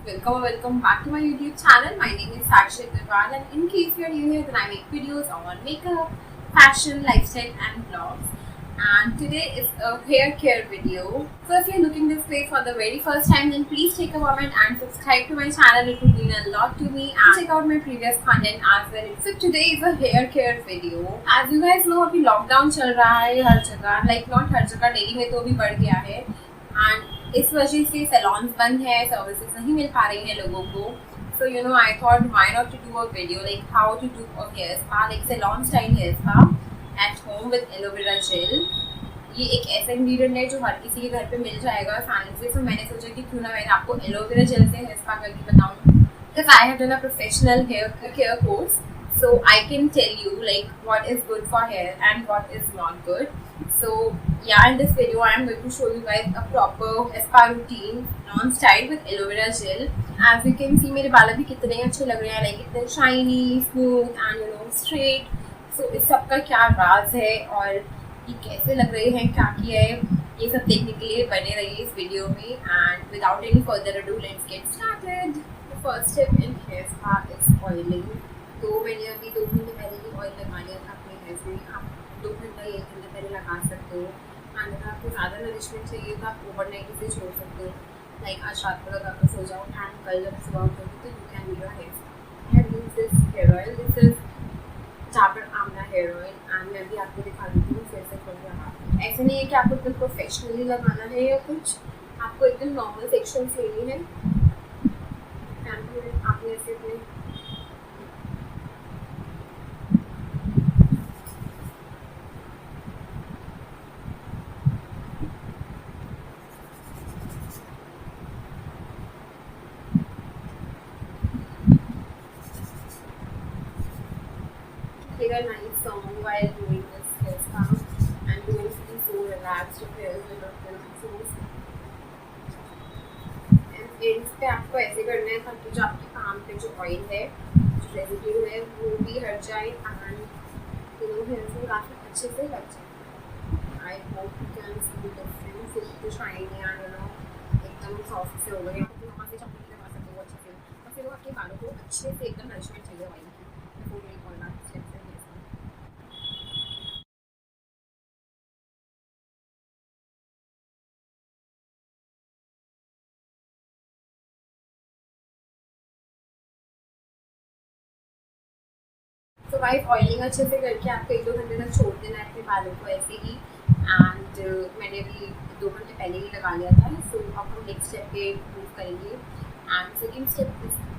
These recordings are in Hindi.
welcome back to my YouTube channel. My name is Sakshi Aggarwal, and in case you are new here, then I make videos on makeup, fashion, lifestyle and vlogs. And today is a hair care video. So if you're looking this way for the very first time, then please take a moment and subscribe to my channel. It would mean a lot to me, and check out my previous content as well. So today is a hair care video. As you guys know, अभी lockdown चल रहा है हर जगह, like not हर जगह, दिल्ली में तो अभी बढ़ गया है. And इस वजह से सैलॉन्स बंद है, सर्विसेज नहीं मिल पा रही हैं लोगों को. So I thought why not to do a video like how to do a hair spa, like salon style hair spa at home with aloe vera gel. ये एक ऐसा इंग्रेडिएंट है जो हर किसी के घर पे मिल जाएगा आसानी से. तो मैंने सोचा कि क्यों ना मैं आपको एलो वेरा जेल से हेयर स्पा करके बताऊँ, because I have done a professional hair care course, so I can tell you like what is good for hair and what is not good. So yeah, in this video I am going to show you guys a proper spa routine non-style with aloe vera gel. As you can see, मेरे बाल भी कितने अच्छे लग रहे हैं, like इतने shiny, smooth and straight. So इस सब का क्या राज है और ये कैसे लग रहे हैं, क्या किया है, ये सब देखने के लिए बने रहिए इस वीडियो में. And without any further ado, let's get started. The first step in hair spa is oiling. तो मैंने अभी 2 घंटे पहले ही ऑयल लगा लिया था अपने हेयर में. आप 2 घंटा 1 घंटे पहले लगा सकते हो. एंड अगर आपको ज़्यादा नरिशमेंट चाहिए तो आप ओवरनाइट इसे छोड़ सकते हो. लाइक आज रात को लगा कर सो जाओ एंड कल जब सुबह उठोगे तो you can do your hair spa. I have used this hair oil. This is Dabur amla hair oil. And मैं भी आपको दिखा देती हूँ फिर से खोल रहा. ऐसे नहीं है कि आपको एकदम प्रोफेशनली लगाना है या कुछ, आपको एकदम नॉर्मल सेक्शन लेनी है. आपने ऐसे अपने take a nice song while doing this hair spa, and you will feel so relaxed. Your hairs will not feel so smooth. And ends पे आपको ऐसे करना है ताकि जो आपके काम पे जो ऑयल है, जो रेजिड्यू है, वो भी हट जाए and hairs में काफ़ी अच्छे से लग जाए. I hope you can see the difference. It's shiny and एकदम सॉफ्ट से हो गए. आप वहाँ से चॉकलेट लगा सकते हो अच्छे से, और फिर वो आपके बालों को अच्छे से एकदम नरिशमेंट चाहिए ऑयल की. तो गाइस, ऑयलिंग अच्छे से करके आपको 1-2 घंटे तक छोड़ देना है अपने बालों को ऐसे ही. एंड मैंने अभी 2 घंटे पहले ही लगा लिया था. सो अब हम नेक्स्ट स्टेप पे मूव करेंगे. And second step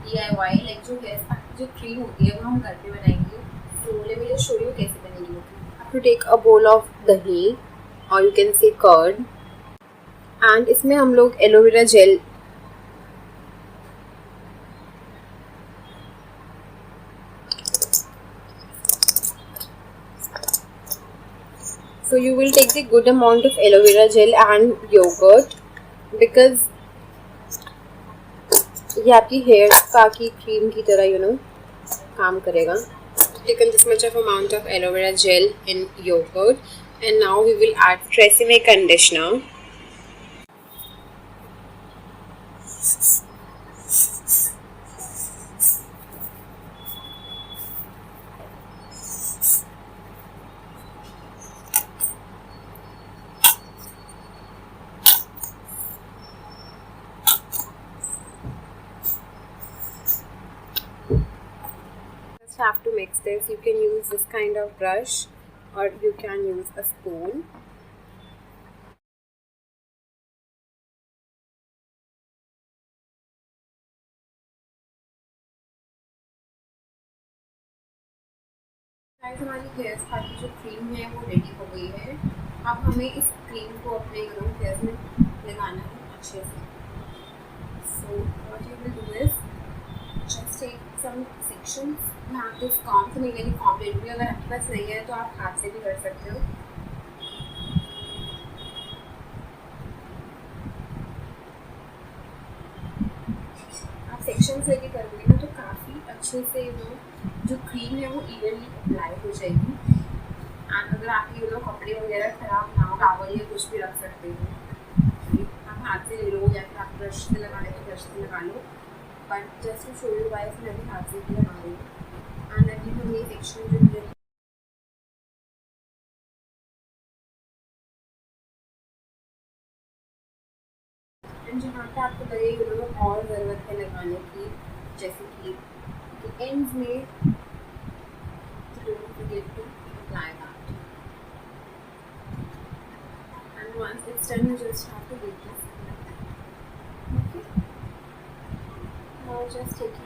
DIY, like जो हेयर स्पा की जो क्रीम होती है वो हम घर पे बनाएंगे. So let me just show you कैसे बनेगी वो. आप टू टेक अ बोल ऑफ दही और you can say curd, and इसमें हम लोग aloe vera gel So you will take the good amount of aloe vera gel and yogurt, because ये आपकी हेयर स्पा की क्रीम की तरह काम करेगा. Taken this much of amount of aloe vera gel in yogurt, and now we will add Tresemme conditioner. Have to mix this. You can use this kind of brush or you can use a spoon. हमारी हेयर स्पा की जो क्रीम है वो रेडी हो गई है. अब हमें इस क्रीम को अपने हेयर में लगाना है अच्छे से. So what you will do is just take some sections. यहाँ पे कॉम तो नहीं लेनी, कॉम्प्लेट भी अगर आपके पास नहीं है तो आप हाथ से भी कर सकते हो. आप सेक्शंस लेके करोगे ना तो काफ़ी अच्छे से जो क्रीम है वो इवनली अप्लाई हो जाएगी. एंड अगर आपकी कपड़े वगैरह ख़राब ना हो, टावल या कुछ भी रख सकते हो. आप हाथ से ले लो या फिर आप ब्रश से लगा ले तो ब्रश से लगा लो. But just to show you guys मैं भी हाथ से भी लगा रही हूँ। एंड अभी हम ये सेक्शन जो है एंड जहाँ पे आपको लगे और ज़रूरत है लगाने की, जैसे कि एंड्स में, तो don't forget to apply that. And once it's done you just have to leave this. Okay, now just taking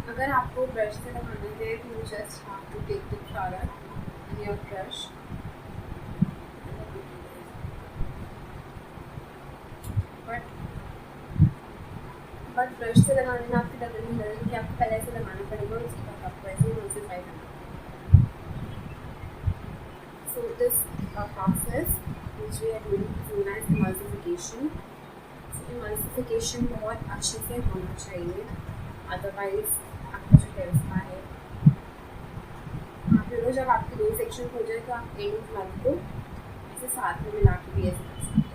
अगर आपको ब्रश से लगाना है तो you just have to take the product in your brush, but brush से लगाने में आपकी डबल नहीं लगेगी कि आपको पहले ऐसे लगाना पड़ेगा और उसके बाद आपको ऐसे मल्सीफाई करना। So this process which we are doing is known as emulsification. So emulsification बहुत अच्छे से होना चाहिए, अदरवाइज आपका जो हेयर स्पा है, आप लोग जब आपके दो सेक्शन हो जाए तो आप एंड वाले को ऐसे साथ में मिला के भी ऐसे कर सकते हैं।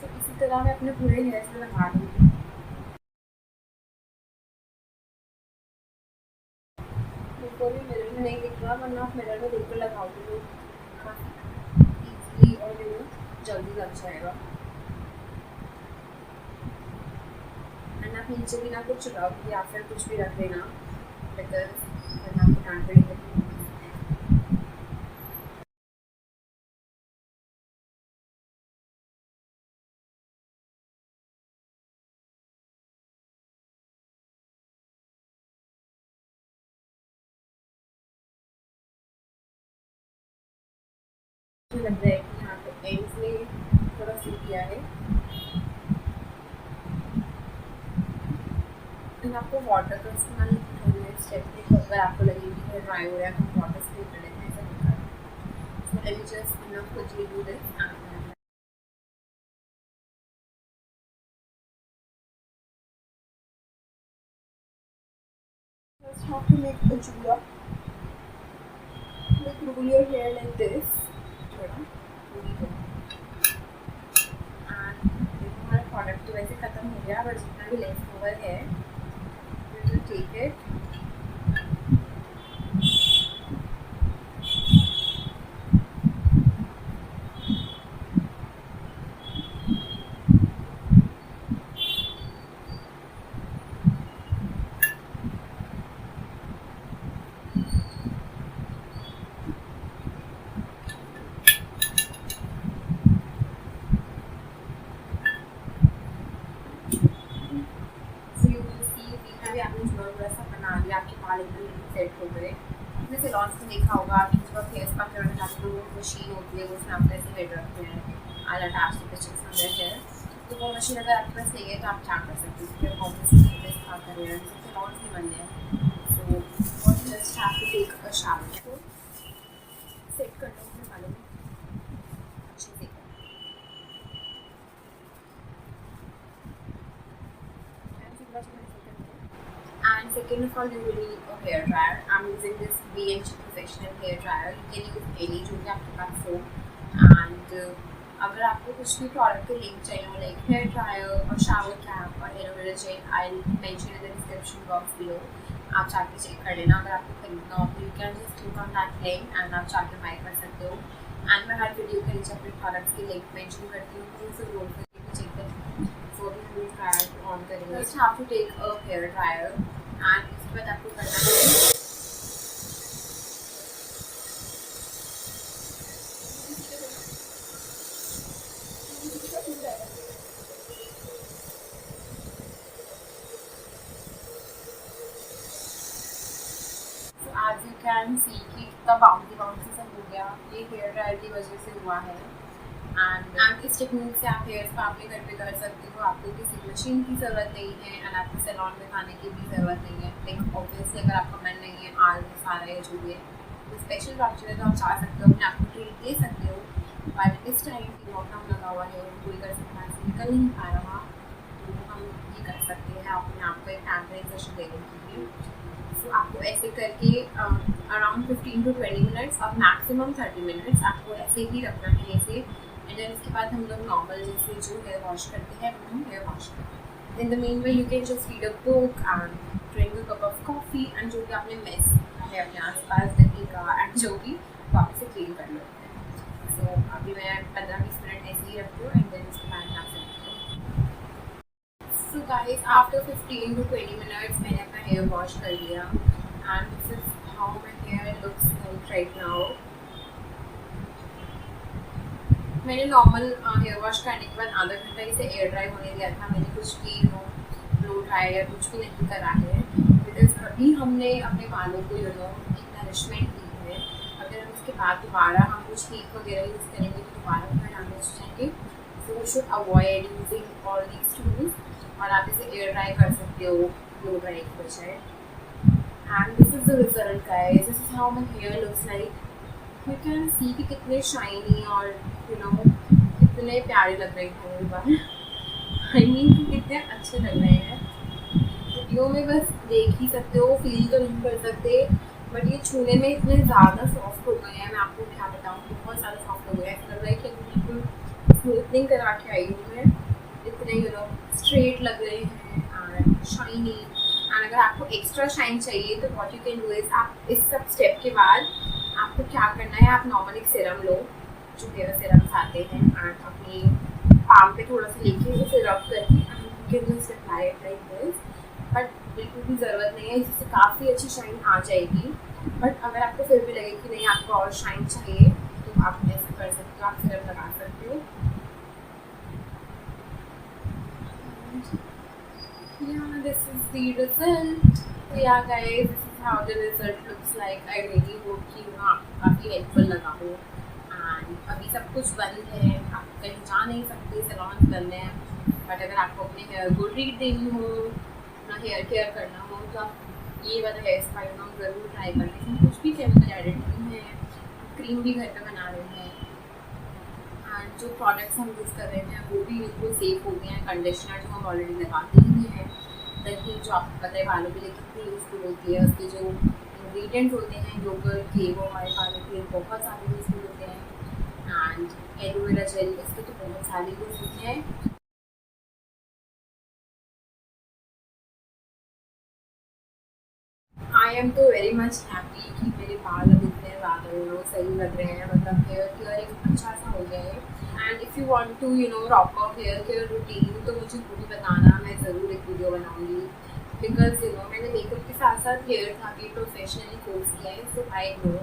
तो इसी तरह मैं अपने पूरे हेयर से लगा दूँगी। बिल्कुल भी मिरर में नहीं दिख रहा, वरना आप मिरर में देखकर लगाओगे तो काफ़ी ईजीली और जल्दी लग जाएगा। एंड आप नीचे भी ना कुछ रख या फिर कुछ भी रख देना, बिकॉज वरना आपको डांट पड़ेगी। मुझे लग रहा है कि यहाँ पे एंड्स में थोड़ा सी किया है। एंड आपको वाटर का इस्तेमाल करना है स्टेप पे, अगर आपको लगे कि हेयर ड्राई हो रहा है तो वाटर स्प्रे कर लेते हैं, ऐसा नहीं करना। So I will just enough quickly do this and just have to make a jula, like roll your hair like this, थोड़ा पूरी को। एंड देखो हमारा प्रोडक्ट तो वैसे ख़त्म हो गया, बट जितना भी लेफ्ट ओवर है we will take it बना लिया, आपके बाल एकदम सेट हो गए। आपने सैलून में देखा होगा कि जब फेस पैक करना चाहते हैं वो मशीन होती है, उसमें आप ऐसे हेड रखते हैं I attach to the chips on their hair. तो वो मशीन अगर आपके पास नहीं है तो आप क्या कर सकते हो, फिर ऑब्वियसली फेस पैक कर रहे हैं सैलून नहीं बन है। So what just have to take a shower को सेट कर लो अपने बालों में अच्छे से। And second of all, you will need a hair dryer. I'm using this BH professional hair dryer. You can use any जो भी आपके पास हो। And अगर आपको कुछ भी प्रोडक्ट के लिंक चाहिए हो, लाइक हेयर ड्रायर और शावर कैप और aloe vera gel, I mention in the description box below. आप जाके चेक कर लेना। अगर आपको खरीदना हो तो you can just click on that link and आप जाके बाय कर सकते हो। एंड मैं हर वीडियो के नीचे अपने प्रोडक्ट्स के लिंक मेंशन करती हूँ, तो उसे रोल करके भी चेक करें। सो अभी हम ड्रायर ऑन करेंगे। Just have to take a hair dryer and इसके बाद आपको करना है एज यू कैन सी कि कितना बाउंसी सब हो गया, ये हेयर ड्रायर की वजह से हुआ है। एंड इस टेक्निक से आप हेयर स्पा अपने घर पे कर सकते हो। आपको किसी मशीन की ज़रूरत नहीं है एंड आपको सैलून में खाने की भी ज़रूरत नहीं है। लेकिन ऑब्वियसली अगर आपका मन नहीं है, आलस आ रहा है जो भी है, तो स्पेशल डॉक्टर है तो आप चाह सकते हो, अपने आप को ट्रीट दे सकते हो। बट इस टाइम की लॉकडाउन लगा हुआ है, कोई घर से बाहर से निकल नहीं पा रहा, तो हम ये कर सकते हैं अपने आप को एक पैम्परिंग सेशन देने के लिए। सो आपको ऐसे करके अराउंड 15 to 20 मिनट्स और मैक्सिमम 30 मिनट्स आपको ऐसे ही रखना है ऐसे। एंड देन इसके बाद हम लोग नॉर्मल जैसे जो हेयर वॉश करते हैं वो हम हेयर वॉश करते हैं। In the mean way you can just read a book and drink a cup of coffee and जो भी आपने मेस है अपने आसपास गंदी का एंड जो भी वापस से क्लीन कर लो। सो अभी मैं 15-20 मिनट ऐसे ही रखती हूँ एंड देन इसके बाद यहाँ से। So guys, after 15 to 20 minutes मैंने अपना हेयर वॉश कर लिया and this is how my hair looks like right now. मैंने नॉर्मल हेयर वॉश करने के बाद आधा घंटा इसे एयर ड्राई होने दिया था। मैंने कुछ भी ब्लो ड्राई या कुछ भी नहीं करा है बिकॉज अभी हमने अपने बालों को एक नरिशमेंट दी है। अगर हम उसके बाद दोबारा हम कुछ हीट वगैरह यूज़ करेंगे तो दोबारा हमें डैमेज हो जाएंगे। So we should avoid using all these tools और आप इसे एयर ड्राई कर सकते हो ब्लो ड्राई की बजाय। And this is the result guys, this is how my hair looks like. You can see कि कितने शाइनी और कितने प्यारे लग रहे हैं मेरे बाल। आई मीन कि कितने अच्छे लग रहे हैं। वीडियो में बस देख ही सकते हो, फील तो नहीं कर सकते, बट ये छूने में इतने ज़्यादा सॉफ्ट हो गए हैं। मैं आपको क्या बताऊँ, बहुत ज़्यादा सॉफ्ट हो गया है। ऐसा लग रहा है कि बिल्कुल स्मूथनिंग करा के आई हूँ मैं। इतने स्ट्रेट लग रहे हैं एंड शाइनी। एंड अगर आपको एक्स्ट्रा शाइन चाहिए तो what you can do is, आप इस सब स्टेप के बाद आपको क्या करना है, आप नॉर्मल एक सीरम लो, जो हेयर सीरम्स आते हैं, एंड अपनी पाम पे थोड़ा सा लेके उसे रब करके and you can just apply it like this. But बिल्कुल भी ज़रूरत नहीं है, इससे काफ़ी अच्छी शाइन आ जाएगी। बट अगर आपको फिर भी लगे कि नहीं आपको और शाइन चाहिए तो आप ऐसा कर सकते हो, आप सीरम लगा सकते हो। Yeah, this is the result. Yeah guys, this is how the result looks like. I really hope कि आपको काफ़ी हेल्पफुल लगा हो। एंड अभी सब कुछ बंद है, आप कहीं जा नहीं सकते, सैलून बंद हैं। बट अगर आपको अपने हेयर को ट्रीट देनी हो, अपना हेयर केयर करना हो तो आप ये वाला हेयर स्पा ज़रूर ट्राई करें। इसमें कुछ भी केमिकल एडिड नहीं है, क्रीम भी घर पे बना रहे हैं एंड जो प्रोडक्ट्स हम यूज़ कर रहे हैं वो भी बिल्कुल सेफ़ हो गए हैं। कंडीशनर जो हम ऑलरेडी लगाते ही हैं, दही जो आपको पता है बालों के लिए कितनी यूज़फुल होती है, उसके जो इंग्रेडिएंट्स होते हैं योगर्ट के वो हमारे बालों के लिए बहुत सारे यूज़फुल होते हैं। एंड एलोवेरा जेल, इसके तो बहुत सारे यूज़ हैं। आई एम तो वेरी मच हैप्पी कि मेरे बाल अब इतने ज़्यादा सही लग रहे हैं, मतलब हेयर केयर एक अच्छा सा हो गया है। And if you want to proper hair care routine तो मुझे वो भी बताना, मैं ज़रूर एक वीडियो बनाऊंगी। बिकॉज मैंने मेकअप के साथ साथ हेयर का भी प्रोफेशनली कोर्स किया है, सो आई नो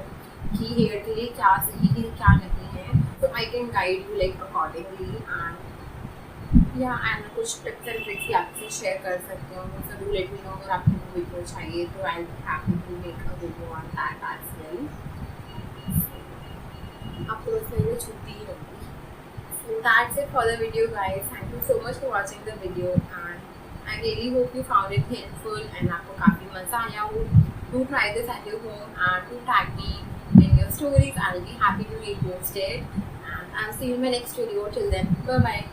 कि हेयर के लिए क्या सही है क्या नहीं है, तो I can guide you like accordingly. And कुछ टिप्स एंड ट्रिक्स भी आपसे शेयर कर सकते हो। ज़रूर लेट मी नो अगर आपको वीडियो चाहिए तो I will be happy to make a video on that as well. आपको बस मेरे छुट्टी ही होगी। So that's it for the video guys, thank you so much for watching the video and I really hope you found it helpful and आपको काफ़ी मज़ा आया हो। Do try this at your home and do tag me in your stories, I will be happy to repost it and I will see you in my next video. Till then, bye bye.